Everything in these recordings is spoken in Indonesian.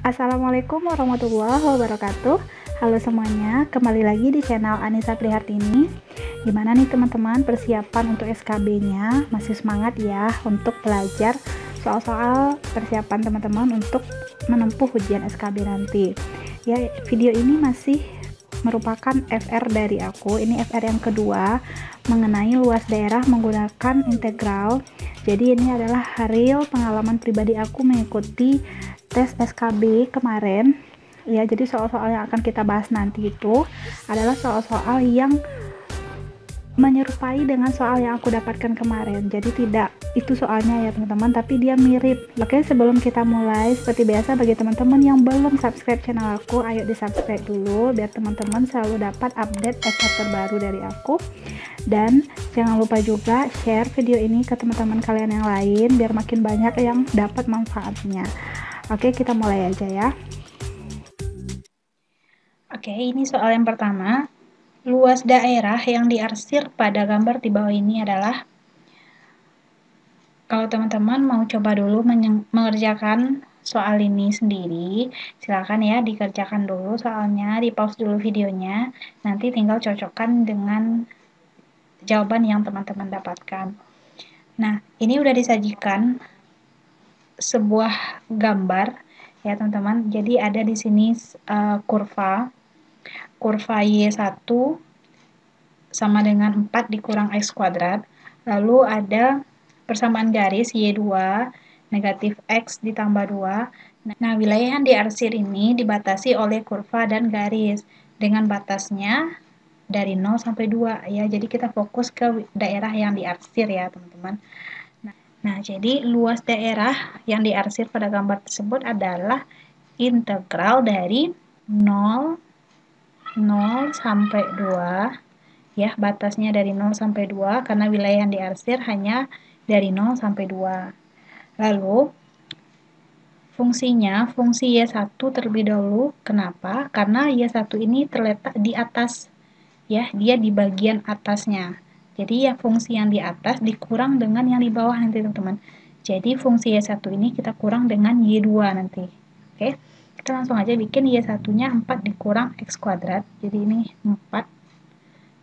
Assalamualaikum warahmatullahi wabarakatuh. Halo semuanya, kembali lagi di channel Anissa Prihartini. Gimana nih teman-teman persiapan untuk SKB-nya? Masih semangat ya untuk belajar soal-soal persiapan teman-teman untuk menempuh ujian SKB nanti. Ya, video ini masih merupakan FR dari aku. Ini FR yang kedua mengenai luas daerah menggunakan integral. Jadi ini adalah real pengalaman pribadi aku mengikuti tes SKB kemarin ya. Jadi soal-soal yang akan kita bahas nanti itu adalah soal-soal yang menyerupai dengan soal yang aku dapatkan kemarin. Jadi tidak itu soalnya ya teman-teman, tapi dia mirip. Oke, sebelum kita mulai, seperti biasa bagi teman-teman yang belum subscribe channel aku, ayo di subscribe dulu biar teman-teman selalu dapat update FR terbaru dari aku. Dan jangan lupa juga share video ini ke teman-teman kalian yang lain biar makin banyak yang dapat manfaatnya. Oke, kita mulai aja ya. Oke, ini soal yang pertama. Luas daerah yang diarsir pada gambar di bawah ini adalah, kalau teman-teman mau coba dulu mengerjakan soal ini sendiri, silakan ya dikerjakan dulu soalnya, di pause dulu videonya, nanti tinggal cocokkan dengan jawaban yang teman-teman dapatkan. Nah, ini udah disajikan sebuah gambar ya teman-teman. Jadi ada di sini kurva Y1 sama dengan 4 dikurang X kuadrat, lalu ada persamaan garis Y2 negatif X ditambah 2. Nah, wilayah yang diarsir ini dibatasi oleh kurva dan garis dengan batasnya dari 0 sampai 2 ya. Jadi kita fokus ke daerah yang diarsir ya teman-teman. Nah, jadi luas daerah yang diarsir pada gambar tersebut adalah integral dari 0 sampai 2 ya, batasnya dari 0 sampai 2 karena wilayah yang diarsir hanya dari 0 sampai 2. Lalu fungsinya, fungsi Y1 terlebih dahulu. Kenapa? Karena Y1 ini terletak di atas ya, dia di bagian atasnya. Jadi ya fungsi yang di atas dikurang dengan yang di bawah nanti teman-teman. Jadi fungsi Y1 ini kita kurang dengan Y2 nanti. Oke. Kita langsung aja bikin Y1-nya 4 dikurang X kuadrat. Jadi ini 4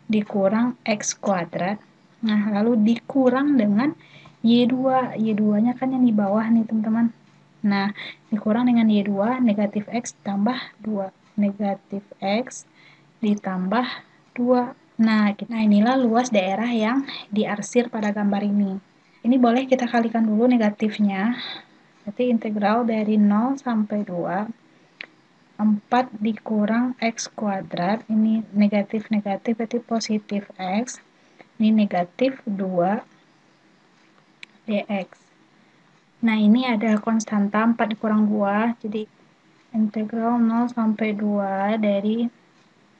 dikurang X kuadrat. Nah, lalu dikurang dengan Y2. Y2-nya kan yang di bawah nih, teman-teman. Nah, dikurang dengan Y2, negatif X tambah 2. Negatif X ditambah 2. Nah, inilah luas daerah yang diarsir pada gambar ini. Ini boleh kita kalikan dulu negatifnya. Berarti integral dari 0 sampai 2. 4 dikurang X kuadrat, ini negatif-negatif berarti positif X, ini negatif 2 dx. Nah, ini ada konstanta 4 dikurang 2, jadi integral 0 sampai 2 dari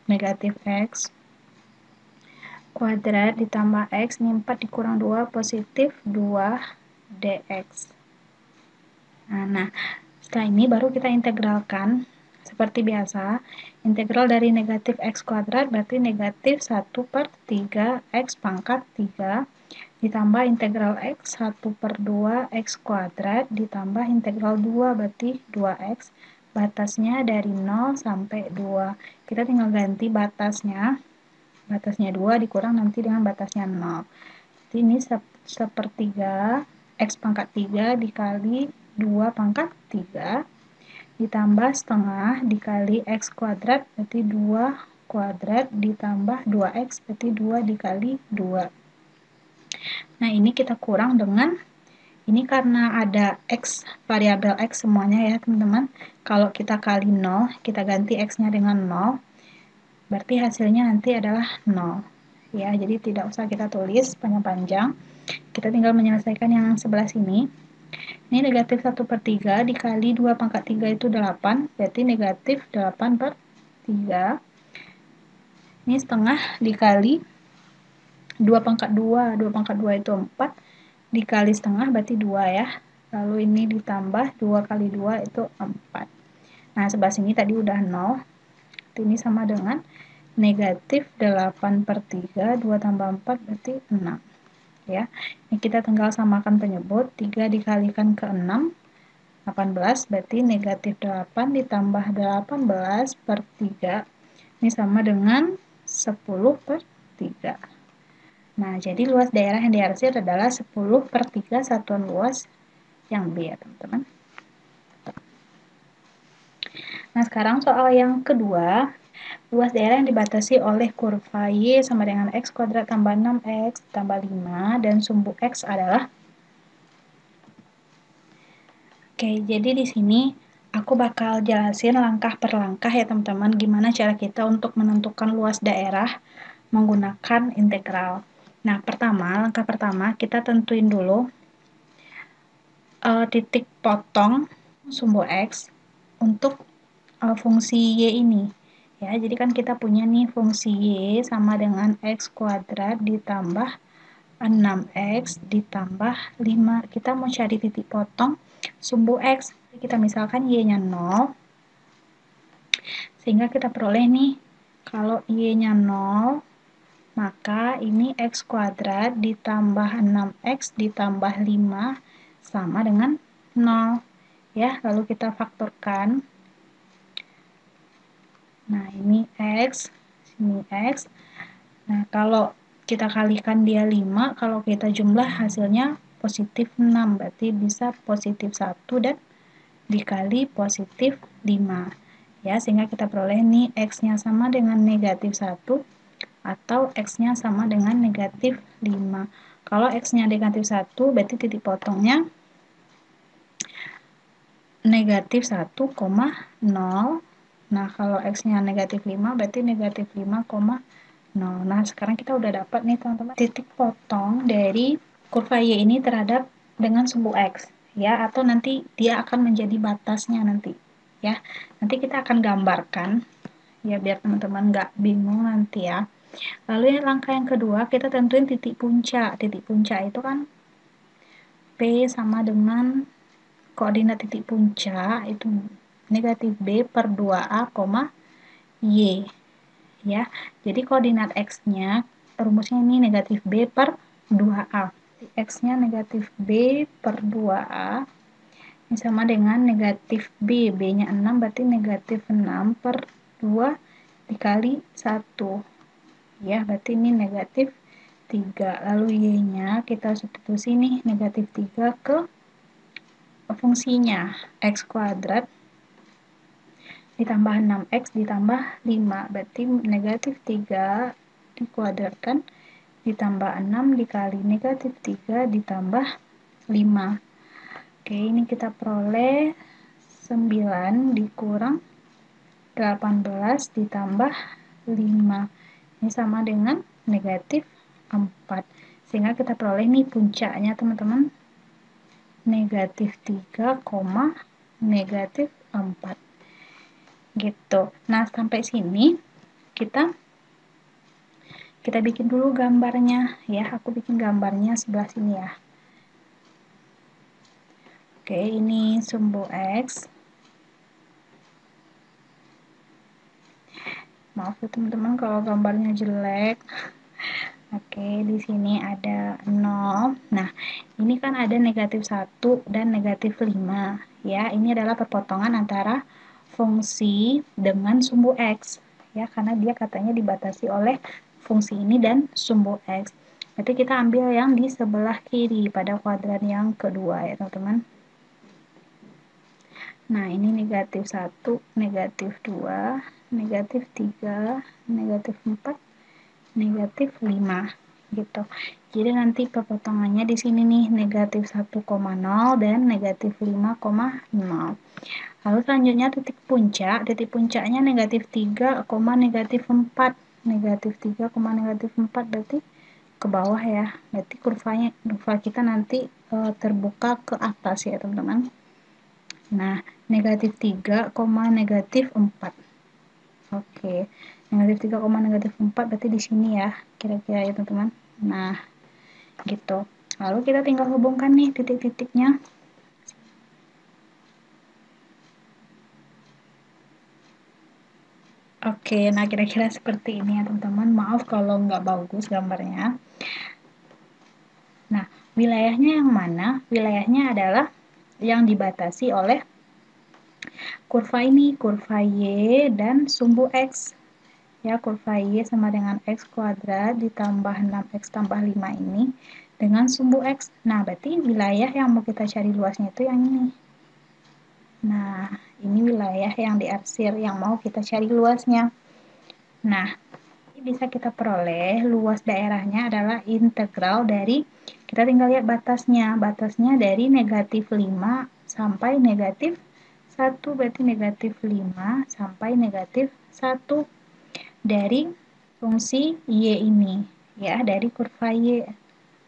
negatif X kuadrat ditambah X, ini 4 dikurang 2 positif 2 dx. Nah, setelah ini baru kita integralkan. Seperti biasa, integral dari negatif X kuadrat berarti negatif 1/3 X pangkat 3 ditambah integral X 1/2 X kuadrat ditambah integral 2 berarti 2X. Batasnya dari 0 sampai 2. Kita tinggal ganti batasnya. Batasnya 2 dikurang nanti dengan batasnya 0. Jadi ini 1/3 X pangkat 3 dikali 2 pangkat 3 ditambah setengah dikali X kuadrat berarti 2 kuadrat ditambah 2X berarti 2 dikali 2. Nah, ini kita kurang dengan, ini karena ada X, variabel X semuanya ya teman-teman. Kalau kita kali 0, kita ganti X-nya dengan 0, berarti hasilnya nanti adalah 0. Ya, jadi tidak usah kita tulis panjang-panjang. Kita tinggal menyelesaikan yang sebelah sini. Ini negatif 1/3 dikali 2 pangkat 3 itu 8, berarti negatif 8/3. Ini setengah dikali 2 pangkat 2, 2 pangkat 2 itu 4, dikali setengah berarti 2 ya. Lalu ini ditambah 2 kali 2 itu 4. Nah, sebelah sini tadi udah 0, ini sama dengan negatif 8/3, 2 tambah 4 berarti 6. Ya, ini kita tinggal samakan penyebut, 3 dikalikan ke 6, 18, berarti negatif 8 ditambah 18 per 3. Ini sama dengan 10 per 3. Nah, jadi luas daerah yang diarsir adalah 10 per 3 satuan luas yang B ya teman-teman. Nah, sekarang soal yang kedua. Luas daerah yang dibatasi oleh kurva Y sama dengan X kuadrat tambah 6X tambah 5 dan sumbu X adalah. Oke, jadi di sini aku bakal jelasin langkah per langkah ya teman-teman, gimana cara kita untuk menentukan luas daerah menggunakan integral. Nah, langkah pertama kita tentuin dulu titik potong sumbu X untuk fungsi Y ini. Ya, jadi kan kita punya nih fungsi Y sama dengan X kuadrat ditambah 6X ditambah 5. Kita mau cari titik potong sumbu X. Kita misalkan Y-nya 0, sehingga kita peroleh nih, kalau Y-nya 0, maka ini X kuadrat ditambah 6X ditambah 5 sama dengan 0. Ya, lalu kita faktorkan. Nah, ini X, sini X. Nah, kalau kita kalikan dia 5, kalau kita jumlah hasilnya positif 6, berarti bisa positif 1 dan dikali positif 5. Ya, sehingga kita peroleh ini X-nya sama dengan negatif 1 atau X-nya sama dengan negatif 5. Kalau X-nya negatif 1, berarti titik potongnya negatif 1,0. Nah, kalau X-nya negatif 5, berarti negatif 5,0. Nah, sekarang kita udah dapat nih teman-teman titik potong dari kurva Y ini terhadap dengan sumbu X. Ya, atau nanti dia akan menjadi batasnya nanti. Ya, nanti kita akan gambarkan. Ya, biar teman-teman nggak bingung nanti ya. Lalu yang langkah yang kedua, kita tentuin titik puncak. Titik puncak itu kan P sama dengan koordinat titik puncak itu negatif B per 2A, Y. Ya, jadi koordinat X-nya, rumusnya ini negatif B per 2A. X-nya negatif B per 2A, ini sama dengan negatif B. B-nya 6, berarti negatif 6 per 2 dikali 1. Ya, berarti ini negatif 3. Lalu Y-nya kita substitusi nih, negatif 3 ke fungsinya X kuadrat ditambah 6X ditambah 5. Berarti negatif 3 dikuadratkan ditambah 6 dikali negatif 3 ditambah 5. Oke, ini kita peroleh 9 dikurang 18 ditambah 5. Ini sama dengan negatif 4. Sehingga kita peroleh nih puncaknya teman-teman, negatif 3, negatif 4. Gitu. Nah, sampai sini kita bikin dulu gambarnya ya. Aku bikin gambarnya sebelah sini ya. Oke, ini sumbu X. Maaf ya teman-teman kalau gambarnya jelek. Oke, di sini ada 0. Nah, ini kan ada negatif 1 dan negatif 5. Ya, ini adalah perpotongan antara fungsi dengan sumbu X. Ya, karena dia katanya dibatasi oleh fungsi ini dan sumbu X. Berarti kita ambil yang di sebelah kiri pada kuadran yang kedua ya teman-teman. Nah, ini negatif 1, negatif 2, negatif 3, negatif 4, negatif 5 gitu. Jadi nanti perpotongannya di sini nih negatif 1,0 dan negatif 5,0. Lalu selanjutnya titik puncak. Titik puncaknya negatif 3, negatif 4. Negatif 3, negatif 4 berarti ke bawah ya. Berarti kurva kita nanti terbuka ke atas ya teman-teman. Nah, negatif 3, negatif 4. Oke, negatif 3, negatif 4 berarti di sini ya, kira-kira ya teman-teman. Nah, gitu. Lalu kita tinggal hubungkan nih titik-titiknya. Oke, nah kira-kira seperti ini ya teman-teman. Maaf kalau nggak bagus gambarnya. Nah, wilayahnya yang mana? Wilayahnya adalah yang dibatasi oleh kurva ini, kurva Y dan sumbu X. Ya, kurva Y sama dengan X kuadrat ditambah 6X tambah 5 ini dengan sumbu X. Nah, berarti wilayah yang mau kita cari luasnya itu yang ini. Nah, ini wilayah yang diarsir yang mau kita cari luasnya. Nah, bisa kita peroleh luas daerahnya adalah integral dari, kita tinggal lihat batasnya. Batasnya dari negatif 5 sampai negatif 1, berarti negatif 5 sampai negatif 1 dari fungsi Y ini, ya, dari kurva Y.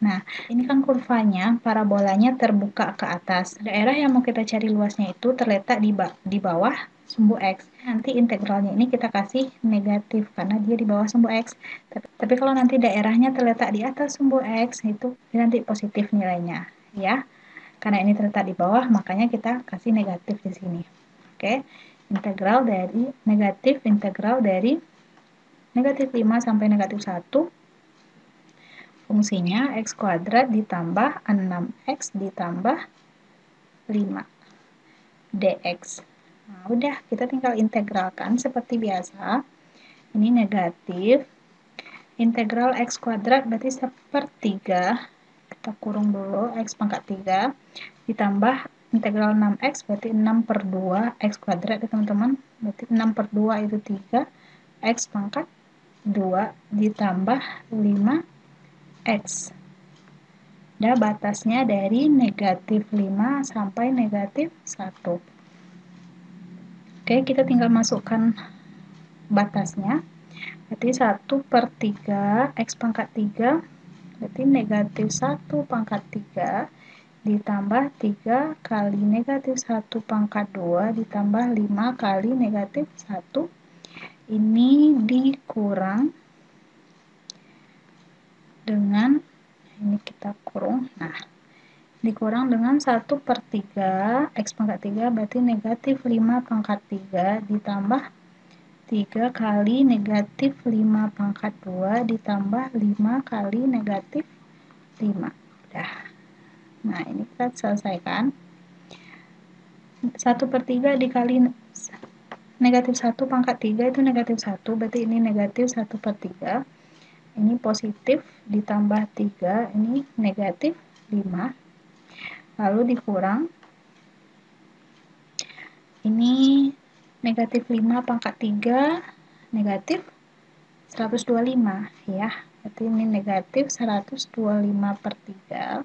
Nah, ini kan kurvanya, parabolanya terbuka ke atas. Daerah yang mau kita cari luasnya itu terletak di bawah sumbu X. Nanti integralnya ini kita kasih negatif, karena dia di bawah sumbu X. Tapi kalau nanti daerahnya terletak di atas sumbu X, itu nanti positif nilainya, ya. Karena ini terletak di bawah, makanya kita kasih negatif di sini. Oke, integral dari negatif 5 sampai negatif 1, fungsinya X kuadrat ditambah 6X ditambah 5 dx. Nah, udah, kita tinggal integralkan seperti biasa. Ini negatif. Integral X kuadrat berarti sepertiga. Kita kurung dulu X pangkat 3. Ditambah integral 6X berarti 6 per 2 X kuadrat ya teman-teman. Berarti 6 per 2 itu 3. X pangkat 2 ditambah 5X. Dan batasnya dari negatif 5 sampai negatif 1. Oke, kita tinggal masukkan batasnya. Berarti 1 per 3, X pangkat 3, berarti negatif 1 pangkat 3, ditambah 3 kali negatif 1 pangkat 2, ditambah 5 kali negatif 1. Ini dikurang dengan, ini kita kurung, nah, dikurang dengan 1 per 3, X pangkat 3 berarti negatif 5 pangkat 3 ditambah 3 kali negatif 5 pangkat 2 ditambah 5 kali negatif 5. Udah. Nah, ini kita selesaikan. 1 per 3 dikali negatif 1 pangkat 3 itu negatif 1, berarti ini negatif 1 per 3. Ini positif ditambah 3, ini negatif 5. Lalu dikurang, ini negatif 5 pangkat 3, negatif 125, ya. Berarti ini negatif 125 per 3.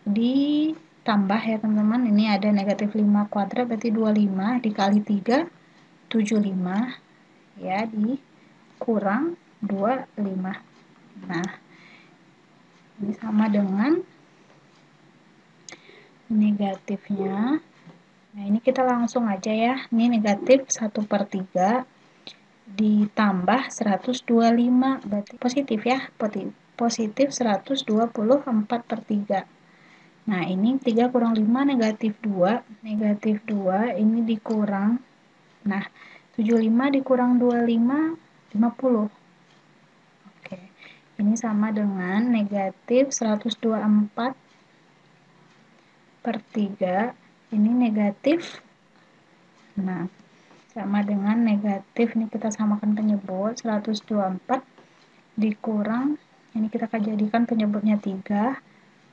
Ditambah ya teman-teman, ini ada negatif 5 kuadrat, berarti 25 dikali 3, 75, ya, dikurang 25. Nah, ini sama dengan negatifnya. Nah, ini kita langsung aja ya. Ini negatif 1 per 3 ditambah 125, berarti positif ya. Positif 124 per 3. Nah, ini 3 kurang 5 negatif 2. Negatif 2 ini dikurang. Nah, 75 dikurang 25, 50. Oke. Ini sama dengan negatif 124 per 3. Ini negatif. Nah, sama dengan negatif, ini kita samakan penyebut, 124 dikurang, ini kita akan jadikan penyebutnya 3,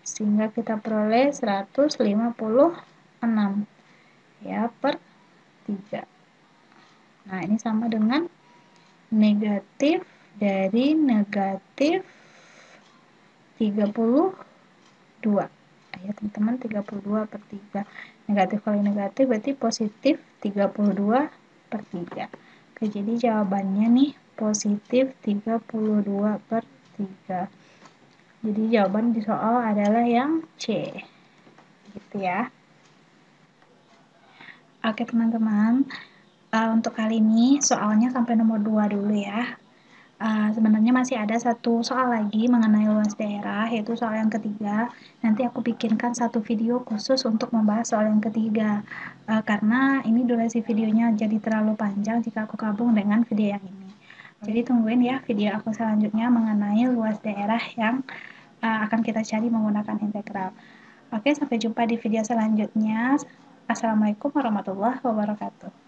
sehingga kita peroleh 156 ya per 3. Nah, ini sama dengan negatif dari negatif 32. Ya teman-teman, 32 per 3. Negatif kali negatif berarti positif 32 per 3. Oke, jadi jawabannya nih positif 32 per 3. Jadi jawaban di soal adalah yang C. Gitu ya. Oke teman-teman, untuk kali ini soalnya sampai nomor 2 dulu ya. Sebenarnya masih ada satu soal lagi mengenai luas daerah, yaitu soal yang ketiga. Nanti aku bikinkan satu video khusus untuk membahas soal yang ketiga, karena ini durasi videonya jadi terlalu panjang jika aku gabung dengan video yang ini. Jadi tungguin ya video aku selanjutnya mengenai luas daerah yang akan kita cari menggunakan integral. Oke, sampai jumpa di video selanjutnya. Assalamualaikum warahmatullahi wabarakatuh.